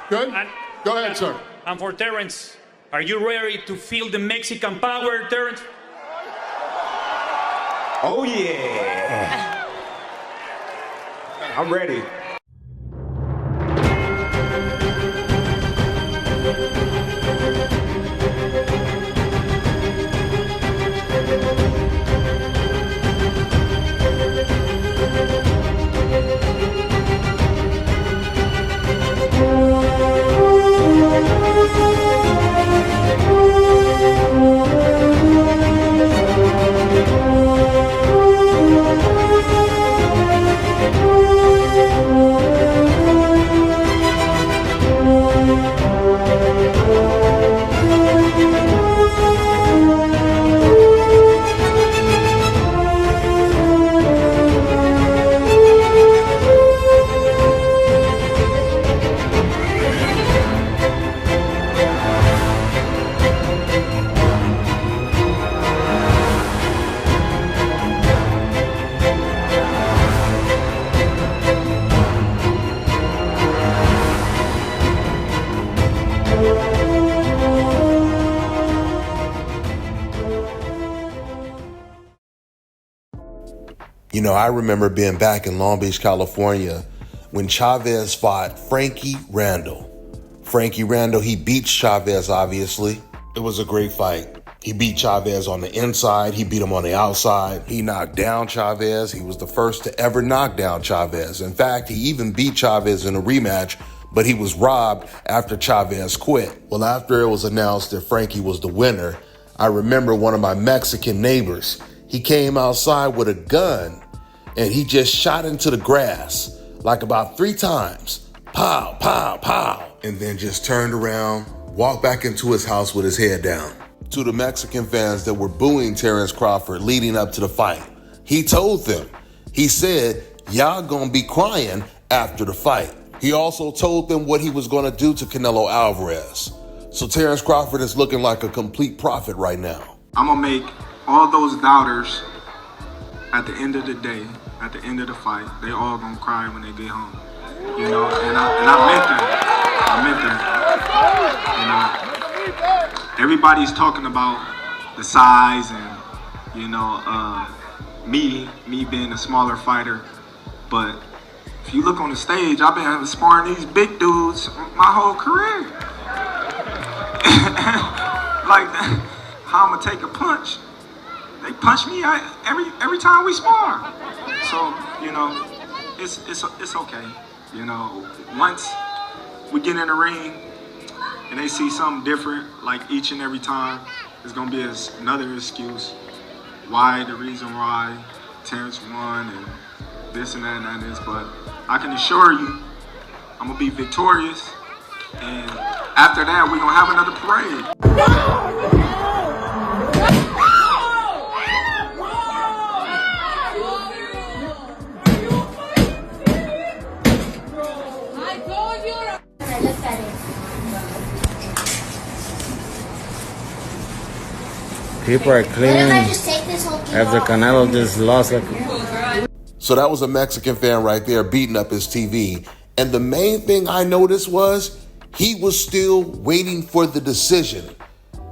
Good? Go ahead, sir. And for Terence, are you ready to feel the Mexican power, Terence? Oh, yeah. I'm ready. You know, I remember being back in Long Beach, California, when Chavez fought Frankie Randall. Frankie Randall, he beat Chavez, obviously. It was a great fight. He beat Chavez on the inside. He beat him on the outside. He knocked down Chavez. He was the first to ever knock down Chavez. In fact, he even beat Chavez in a rematch, but he was robbed after Chavez quit. Well, after it was announced that Frankie was the winner, I remember one of my Mexican neighbors. He came outside with a gun and he just shot into the grass like about 3 times. Pow, pow, pow. And then just turned around, walked back into his house with his head down. To the Mexican fans that were booing Terence Crawford leading up to the fight, he told them, he said, y'all gonna be crying after the fight. He also told them what he was gonna do to Canelo Alvarez. So Terence Crawford is looking like a complete prophet right now. I'm gonna make all those doubters at the end of the day, at the end of the fight, they all gonna cry when they get home. You know, and I meant that. I meant that. You know, everybody's talking about the size and, you know, me being a smaller fighter. But if you look on the stage, I've been sparring these big dudes my whole career. Like, how I'm gonna take a punch? They punch me every time we spar. So, you know, it's okay. You know, once we get in the ring and they see something different, like each and every time, it's gonna be another excuse why, the reason why Terence won and this and that and this. But I can assure you, I'm gonna be victorious. And after that, we're gonna have another parade. People are cleaning after Canelo just lost. So that was a Mexican fan right there beating up his TV. And the main thing I noticed was he was still waiting for the decision.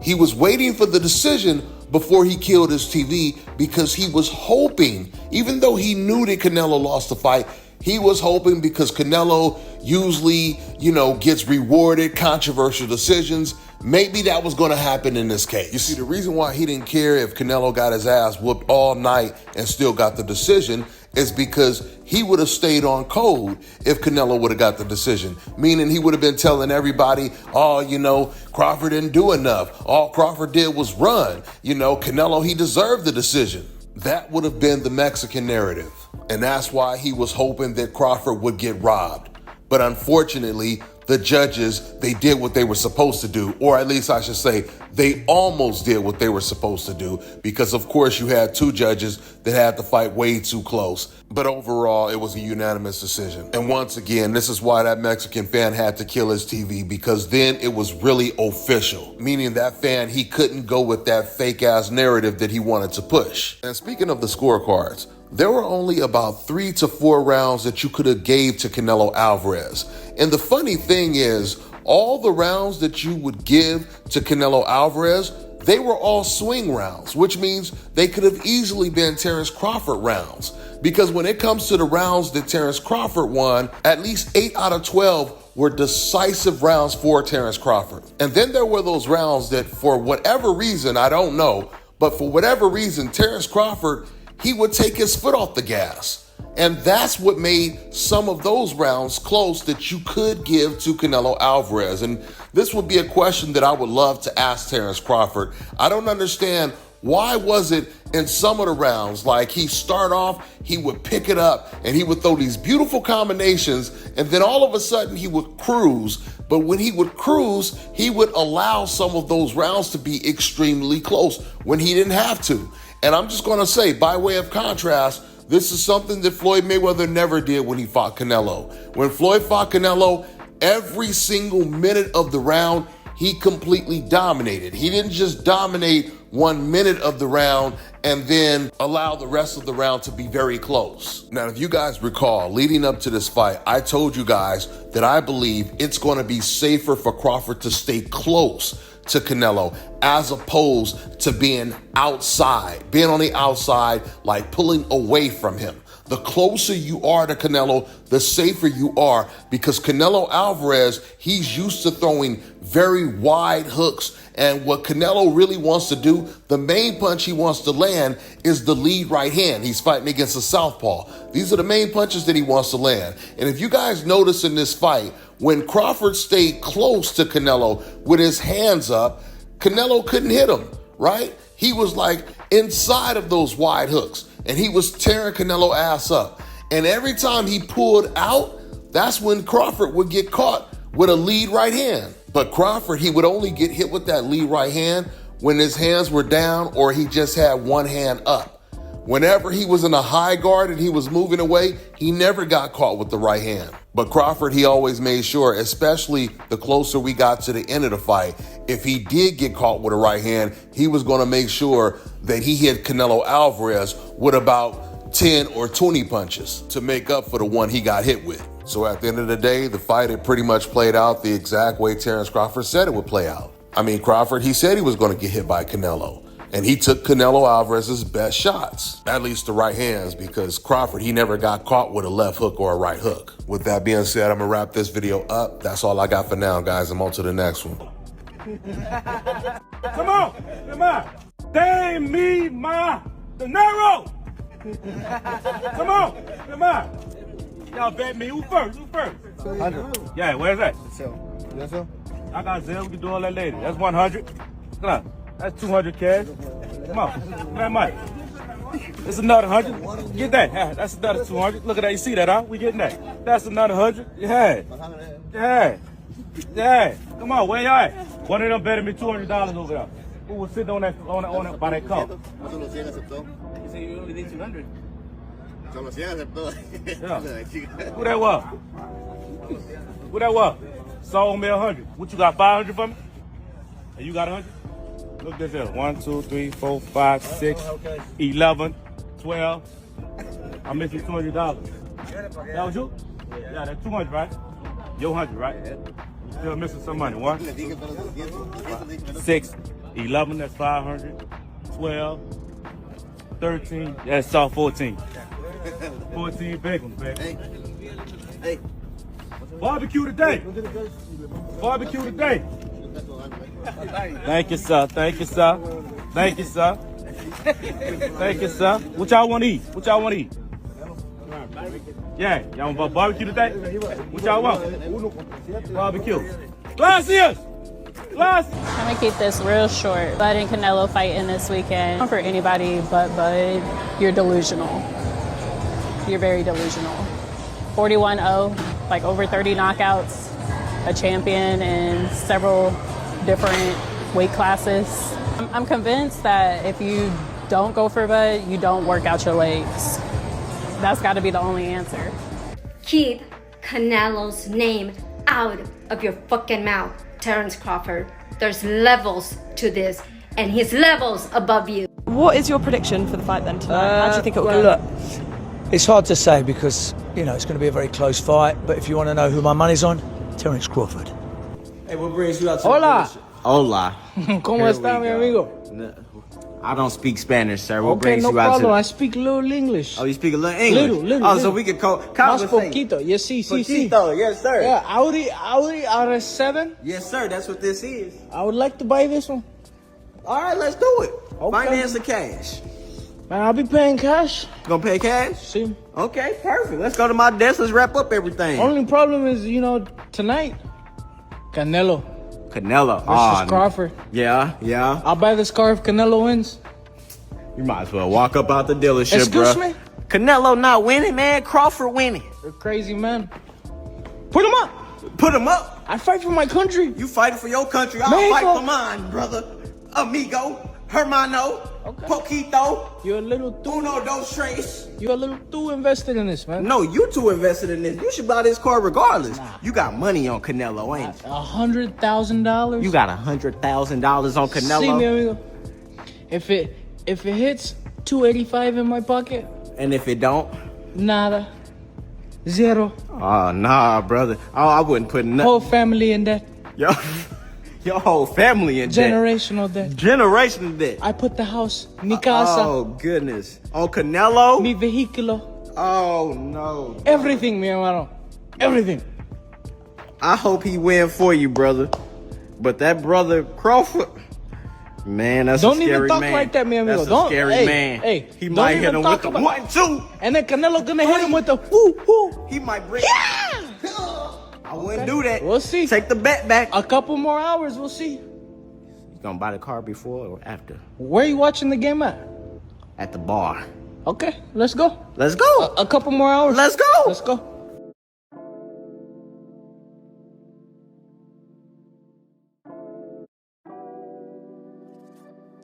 He was waiting for the decision before he killed his TV because he was hoping, even though he knew that Canelo lost the fight, he was hoping because Canelo usually, you know, gets rewarded controversial decisions. Maybe that was going to happen in this case. You see, the reason why he didn't care if Canelo got his ass whooped all night and still got the decision is because he would have stayed on code if Canelo would have got the decision. Meaning he would have been telling everybody, oh, you know, Crawford didn't do enough. All Crawford did was run. You know, Canelo, he deserved the decision. That would have been the Mexican narrative. And that's why he was hoping that Crawford would get robbed. But unfortunately, the judges, they did what they were supposed to do, or at least I should say, they almost did what they were supposed to do, because of course you had 2 judges that had the fight way too close. But overall, it was a unanimous decision. And once again, this is why that Mexican fan had to kill his TV, because then it was really official, meaning that fan, he couldn't go with that fake ass narrative that he wanted to push. And speaking of the scorecards, there were only about 3 to 4 rounds that you could have gave to Canelo Alvarez. And the funny thing is, all the rounds that you would give to Canelo Alvarez, they were all swing rounds, which means they could have easily been Terence Crawford rounds. Because when it comes to the rounds that Terence Crawford won, at least 8 out of 12 were decisive rounds for Terence Crawford. And then there were those rounds that, for whatever reason, I don't know, but for whatever reason, Terence Crawford, he would take his foot off the gas. And that's what made some of those rounds close that you could give to Canelo Alvarez. And this would be a question that I would love to ask Terence Crawford. I don't understand, why was it in some of the rounds, like he start off, he would pick it up and he would throw these beautiful combinations, and then all of a sudden he would cruise. But when he would cruise, he would allow some of those rounds to be extremely close when he didn't have to. And I'm just going to say, by way of contrast, this is something that Floyd Mayweather never did when he fought Canelo. When Floyd fought Canelo, every single minute of the round, he completely dominated. He didn't just dominate 1 minute of the round and then allow the rest of the round to be very close. Now, if you guys recall, leading up to this fight, I told you guys that I believe it's going to be safer for Crawford to stay close to Canelo as opposed to being outside, being on the outside, like pulling away from him. The closer you are to Canelo, the safer you are, because Canelo Alvarez, he's used to throwing very wide hooks. And what Canelo really wants to do, the main punch he wants to land is the lead right hand. He's fighting against a southpaw. These are the main punches that he wants to land. And if you guys notice in this fight, when Crawford stayed close to Canelo with his hands up, Canelo couldn't hit him, right? He was like inside of those wide hooks, and he was tearing Canelo ass up. And every time he pulled out, that's when Crawford would get caught with a lead right hand. But Crawford, he would only get hit with that lead right hand when his hands were down or he just had one hand up. Whenever he was in a high guard and he was moving away, he never got caught with the right hand. But Crawford, he always made sure, especially the closer we got to the end of the fight, if he did get caught with a right hand, he was going to make sure that he hit Canelo Alvarez with about 10 or 20 punches to make up for the one he got hit with. So at the end of the day, the fight had pretty much played out the exact way Terence Crawford said it would play out. I mean, Crawford, he said he was going to get hit by Canelo. And he took Canelo Alvarez's best shots, at least the right hands, because Crawford, he never got caught with a left hook or a right hook. With that being said, I'm going to wrap this video up. That's all I got for now, guys. I'm on to the next one. Come on. Dame me my dinero. Come on. Y'all bet me. Who first? 100. Yeah, where's that? Yes, sir. I got Zell. We can do all that later. That's 100. Come on. That's 200 cash. Come on. Look at that money. It's another 100. Get that. Yeah, that's another 200. Look at that. You see that, huh? We getting that. That's another 100. Yeah. Come on. Where y'all at? One of them betting me $200 over there. Who was sitting on that by that cup? Solo 100 aceptó. You say you only did 200. Solo 100 aceptó. Yeah. Who that was? Sold me 100. What you got, 500 for me? And you got 100? Look at this here. 1, 2, 3, 4, 5, 6, 11, 12. I'm missing $200. That was you? Yeah, that's 200, right? Your 100, right? Still missing some money. 1, 6, 11, that's 500. 12, 13, that's all 14. 14 big ones, baby. Hey. Barbecue today. Thank you, sir. What y'all want to eat? Yeah, y'all want barbecue today? What y'all want? Barbecue. Gracias. I'm gonna keep this real short. Bud and Canelo fighting this weekend. For anybody but Bud, you're delusional. You're very delusional. 41-0, like over 30 knockouts, a champion in several different weight classes. I'm convinced that if you don't go for Bud, you don't work out your legs. That's got to be the only answer. Keep Canelo's name out of your fucking mouth, Terence Crawford. There's levels to this, and he's levels above you. What is your prediction for the fight then tonight? How do you think it will go? Look, it's hard to say because, you know, it's going to be a very close fight. But if you want to know who my money's on, Terence Crawford. Hey, what brings you out to Hola. the Hola. ¿Cómo está, mi amigo? I don't speak Spanish, sir. What Okay, brings no you out problem. to I speak a little English. Oh, you speak a little English? Little. So we can Más conversate. poquito. Yes, sí. Poquito, yes, sir. Yeah, Audi RS7. Yes, sir. That's what this is. I would like to buy this one. All right, let's do it. Okay. Finance or cash? Man, I'll be paying cash. Gonna pay cash? See. Okay, perfect. Let's go to my desk. Let's wrap up everything. Only problem is, tonight, Canelo versus Crawford. Yeah. I'll buy this car if Canelo wins. You might as well walk up out the dealership, Excuse bro. me? Canelo not winning, man. Crawford winning. You're crazy, man. Put him up. Put him up. I fight for my country. You fighting for your country. I'll Mexico. fight for mine, brother. Amigo, hermano, Okay. poquito, You're a little too. uno, dos, tres. You're a little too invested in this, man. No, you too invested in this. You should buy this car regardless. You got money on Canelo, ain't you? $100,000. You got $100,000 on Canelo. See me, amigo. If it hits $285 in my pocket, And if it don't? nada, zero. Oh, nah, brother. Oh, I wouldn't put nothing. Whole family in debt. Your whole family in debt. Generational debt. Generational debt. I put the house, mi casa, Oh, goodness. On Canelo? mi vehículo, Oh, no. everything, mi hermano, everything. I hope he win for you, brother. But that brother Crawford, man, that's Don't a scary even talk man. like that, mi amigo. That's a Don't, scary hey, man. Hey, He don't might even hit him talk with the about- 1-2. And then Canelo gonna hit him with the whoo. He might bring. Yeah! I wouldn't do that. We'll see. Take the bet back. A couple more hours, we'll see. You gonna buy the car before or after? Where are you watching the game at? At the bar. Okay, let's go. Let's go. A couple more hours. Let's go. Let's go.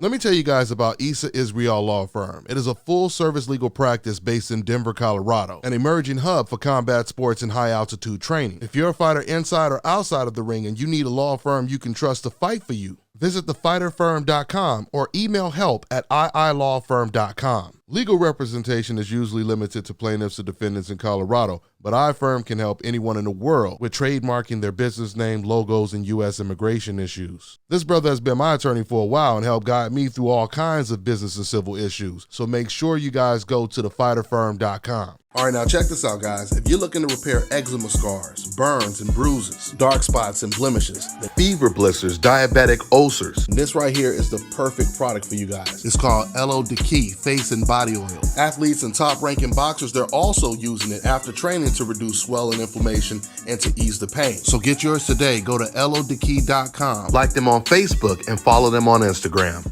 Let me tell you guys about Issa Israel Law Firm. It is a full-service legal practice based in Denver, Colorado, an emerging hub for combat sports and high-altitude training. If you're a fighter inside or outside of the ring and you need a law firm you can trust to fight for you, visit thefighterfirm.com or email help@iilawfirm.com. Legal representation is usually limited to plaintiffs or defendants in Colorado, but iFirm can help anyone in the world with trademarking their business name, logos, and U.S. immigration issues. This brother has been my attorney for a while and helped guide me through all kinds of business and civil issues, so make sure you guys go to thefighterfirm.com. All right, now check this out, guys. If you're looking to repair eczema scars, burns and bruises, dark spots and blemishes, fever blisters, diabetic ulcers, this right here is the perfect product for you guys. It's called LO Decay Face and Body Oil. Athletes and top-ranking boxers, they're also using it after training to reduce swelling, inflammation, and to ease the pain. So get yours today. Go to lodecay.com, like them on Facebook, and follow them on Instagram.